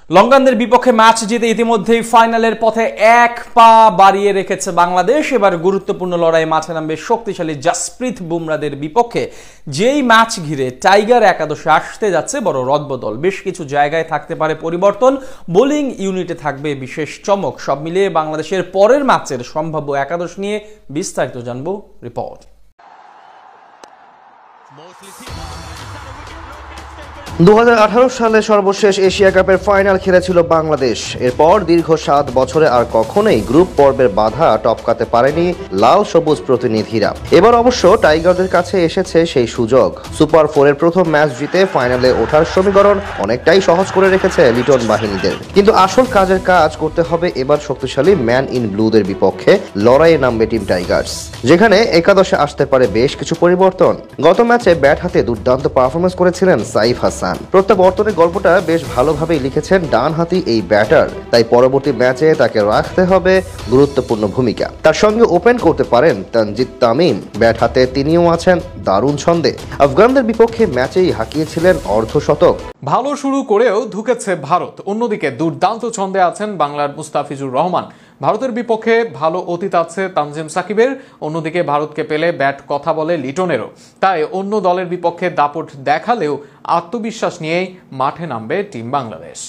লঙ্কানদের বিপক্ষে ম্যাচ জিতে ইতিমধ্যেই ফাইনালের পথে এক পা বাড়িয়ে রেখেছে বাংলাদেশ। এবার গুরুত্বপূর্ণ লড়াই মাঠে নামবে শক্তিশালী জাসপ্রীত বুমরাদের বিপক্ষে। যেই ম্যাচ ঘিরে টাইগার একাদশে আসতে যাচ্ছে বড় রদবদল। বেশ কিছু জায়গায় থাকতে পারে পরিবর্তন, বোলিং ইউনিটে থাকবে বিশেষ চমক। সব মিলিয়ে বাংলাদেশের পরের ম্যাচের সম্ভাব্য একাদশ নিয়ে বিস্তারিত জানবো রিপোর্ট। 2018 সালে সর্বশেষ এশিয়া কাপের ফাইনাল খেলেছিল বাংলাদেশ। এরপর দীর্ঘ 7 বছরে আর কখনোই গ্রুপ পর্বের বাধা টপকাতে পারেনি লাল সবুজ প্রতিনিধিরা। এবার অবশ্য টাইগারদের কাছে এসেছে সেই সুযোগ। সুপার 4-এর প্রথম ম্যাচ জিতে ফাইনালে ওঠার সমীকরণ অনেকটাই সহজ করে রেখেছে লিটন বাহিনীদের। কিন্তু আসল কাজের কাজ করতে হবে এবার শক্তিশালী ম্যান ইন ব্লুদের বিপক্ষে লড়াইয়ে নামবে টিম টাইগার্স, যেখানে একাদশে আসতে পারে বেশ কিছু পরিবর্তন। গত ম্যাচে ব্যাট হাতে দুর্দান্ত পারফরমেন্স করেছিলেন সাইফ হাসান। প্রত্যাবর্তনের গল্পটা বেশ ভালোভাবেই লিখেছেন ডানহাতি এই ব্যাটার, তাই পরবর্তী ম্যাচে তাকে রাখতে হবে গুরুত্বপূর্ণ ভূমিকা। তার সঙ্গে ওপেন করতে পারেন তানজিদ তামিম। ব্যাট হাতে তিনিও আছেন দারুণ ছন্দে। আফগানদের বিপক্ষে ম্যাচেই হাঁকিয়েছিলেন অর্ধশতক। ভালো শুরু করেও ধুকেছে ভারত। অন্যদিকে দুর্দান্ত ছন্দে আছেন বাংলার মুস্তাফিজুর রহমান। ভারতের বিপক্ষে ভালো অতীত আছে তানজিম সাকিবের। অন্যদিকে ভারতকে পেলে ব্যাট কথা বলে লিটনেরও। তাই অন্য দলের বিপক্ষে দাপট দেখালেও আত্মবিশ্বাস নিয়েই মাঠে নামবে টিম বাংলাদেশ।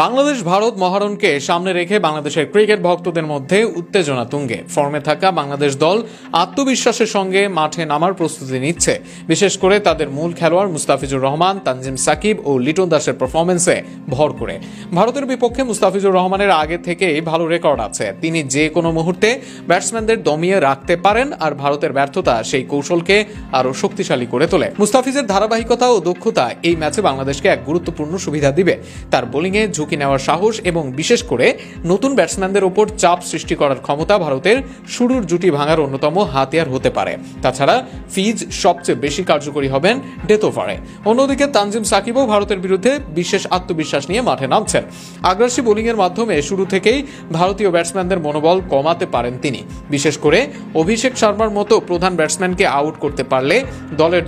বাংলাদেশ ভারত মহারণকে সামনে রেখে বাংলাদেশের ক্রিকেট ভক্তদের মধ্যে উত্তেজনা তুঙ্গে। ফর্মে থাকা বাংলাদেশ দল আত্মবিশ্বাসের সঙ্গে মাঠে নামার প্রস্তুতি নিচ্ছে, বিশেষ করে তাদের মূল খেলোয়াড় মুস্তাফিজুর রহমান, তানজিম সাকিব ও লিটন দাসের পারফরমেন্সে ভর করে। ভারতের বিপক্ষে মুস্তাফিজুর রহমানের আগে থেকেই ভালো রেকর্ড আছে। তিনি যে কোনো মুহূর্তে ব্যাটসম্যানদের দমিয়ে রাখতে পারেন, আর ভারতের ব্যর্থতা সেই কৌশলকে আরও শক্তিশালী করে তোলে। মুস্তাফিজেের ধারাবাহিকতা ও দক্ষতা এই ম্যাচে বাংলাদেশকে এক গুরুত্বপূর্ণ সুবিধা দিবে। তার বোলিংয়ে ঝুঁকি নেওয়ার সাহস এবং বিশেষ করে নতুন ব্যাটসম্যানদের উপর চাপ সৃষ্টি করার ক্ষমতা ভারতের শুরুর জুটি ভাঙার অন্যতম হাতিয়ার হতে পারে। তাছাড়া ফিজ সবচেয়ে বেশি কার্যকরী হবেন ডেথ ওভারে। অন্যদিকে তানজিম সাকিবও ভারতের বিরুদ্ধে বিশেষ আত্মবিশ্বাস নিয়ে মাঠে নামছেন। আগ্রাসী বোলিংয়ের মাধ্যমে শুরু থেকেই ভারতীয় ব্যাটসম্যানদের মনোবল কমাতে পারেন তিনি। বিশেষ করে অভিষেক শর্মার মতো প্রধান ব্যাটসম্যানকে আউট করতে পারলে দলের